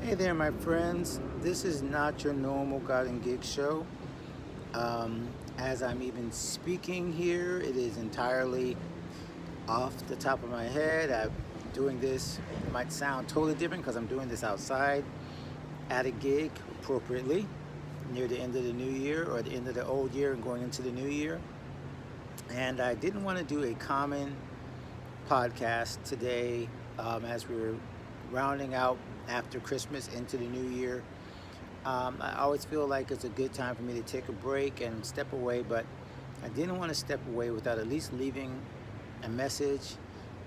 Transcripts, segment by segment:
Hey there, my friends. This is not your normal God and Gig show. As I'm even speaking here, it is entirely off the top of my head. I'm doing this, it might sound totally different because I'm doing this outside at a gig appropriately near the end of the new year or the end of the old year and going into the new year. And I didn't want to do a common podcast today as we're rounding out after Christmas into the new year. I always feel like it's a good time for me to take a break and step away, but I didn't want to step away without at least leaving a message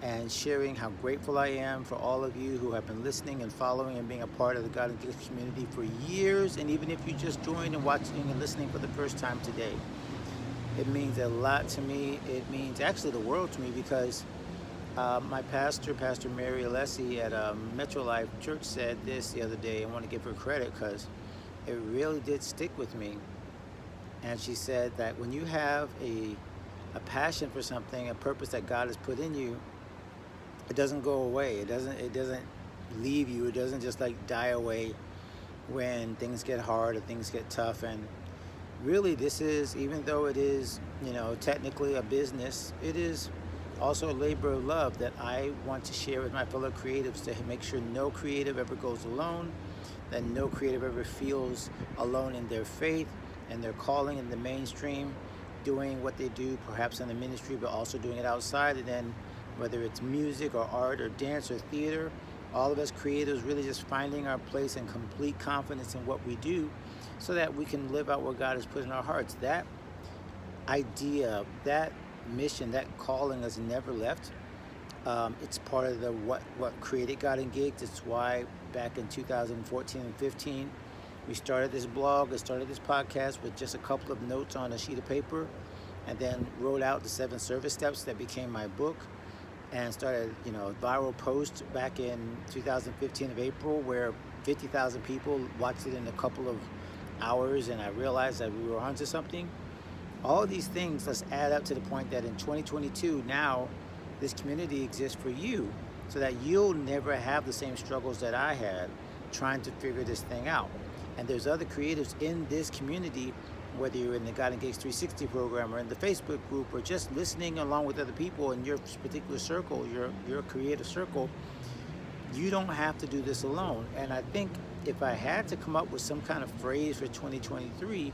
and sharing how grateful I am for all of you who have been listening and following and being a part of the God and Gifts community for years. And even if you just joined and watching and listening for the first time today, it means a lot to me. It means actually the world to me because my pastor, Pastor Mary Alessi at Metro Life Church, said this the other day. I want to give her credit because it really did stick with me. And she said that when you have a passion for something, a purpose that God has put in you, it doesn't go away. It doesn't leave you. It doesn't just like die away when things get hard or things get tough. And really, this is, even though it is, technically a business, it is also a labor of love that I want to share with my fellow creatives to make sure no creative ever goes alone, that no creative ever feels alone in their faith and their calling in the mainstream, doing what they do, perhaps in the ministry, but also doing it outside. And then whether it's music or art or dance or theater, all of us creatives really just finding our place and complete confidence in what we do so that we can live out what God has put in our hearts. That idea, that mission, that calling has never left. It's part of the what created God and Gigs. It's why back in 2014 and 15, we started this blog, I started this podcast with just a couple of notes on a sheet of paper, and then wrote out the 7 service steps that became my book, and started, a viral post back in 2015 of April where 50,000 people watched it in a couple of hours, and I realized that we were onto something. All of these things, let's add up to the point that in 2022, now this community exists for you so that you'll never have the same struggles that I had trying to figure this thing out. And there's other creatives in this community, whether you're in the God and Gigs 360 program or in the Facebook group or just listening along with other people in your particular circle, your creative circle. You don't have to do this alone. And I think if I had to come up with some kind of phrase for 2023,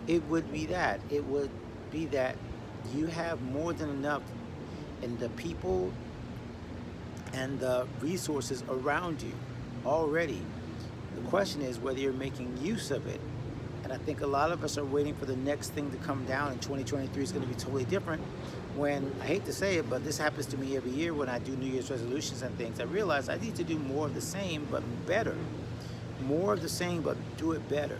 it would be that. It would be that you have more than enough in the people and the resources around you already. The question is whether you're making use of it. And I think a lot of us are waiting for the next thing to come down, and 2023 is going to be totally different. When, I hate to say it, but this happens to me every year when I do New Year's resolutions and things, I realize I need to do more of the same, but better. More of the same, but do it better.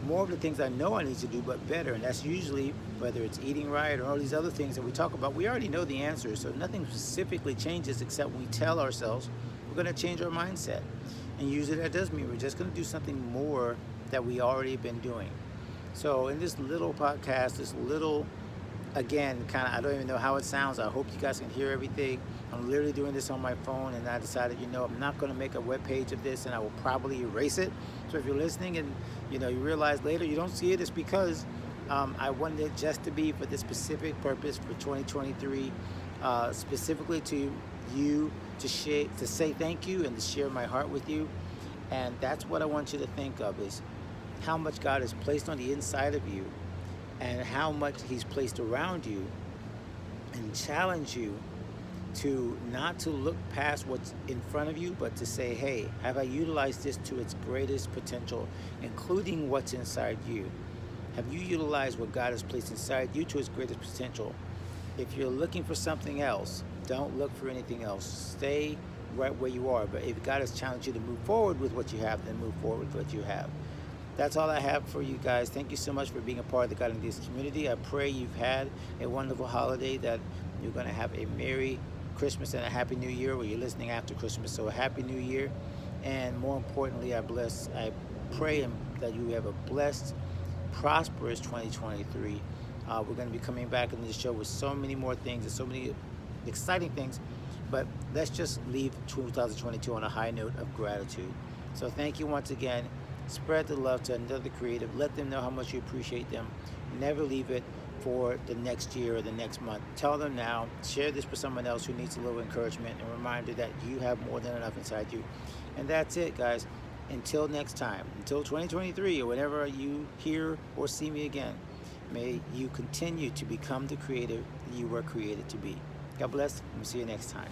More of the things I know I need to do, but better. And that's usually, whether it's eating right or all these other things that we talk about, we already know the answers. So nothing specifically changes except we tell ourselves we're going to change our mindset. And usually that does mean we're just going to do something more that we already been doing. So in this little podcast, this little, again, I don't even know how it sounds. I hope you guys can hear everything. I'm literally doing this on my phone, and I decided, I'm not going to make a web page of this, and I will probably erase it. So if you're listening and, you realize later you don't see it, it's because I wanted it just to be for this specific purpose for 2023, specifically to you, to say thank you and to share my heart with you. And that's what I want you to think of, is how much God has placed on the inside of you and how much He's placed around you, and challenge you to not to look past what's in front of you, but to say, hey, have I utilized this to its greatest potential, including what's inside you? Have you utilized what God has placed inside you to its greatest potential? If you're looking for something else, don't look for anything else. Stay right where you are. But if God has challenged you to move forward with what you have, then move forward with what you have. That's all I have for you guys. Thank you so much for being a part of the God and Gigs community. I pray you've had a wonderful holiday, that you're going to have a Merry Christmas and a Happy New Year, where you're listening after Christmas. So a Happy New Year. And more importantly, I pray that you have a blessed, prosperous 2023. We're going to be coming back in this show with so many more things and so many exciting things. But let's just leave 2022 on a high note of gratitude. So thank you once again. Spread the love to another creative. Let them know how much you appreciate them. Never leave it for the next year or the next month. Tell them now. Share this with someone else who needs a little encouragement and reminder that you have more than enough inside you. And that's it, guys. Until next time, until 2023 or whenever you hear or see me again, may you continue to become the creator you were created to be. God bless, and we'll see you next time.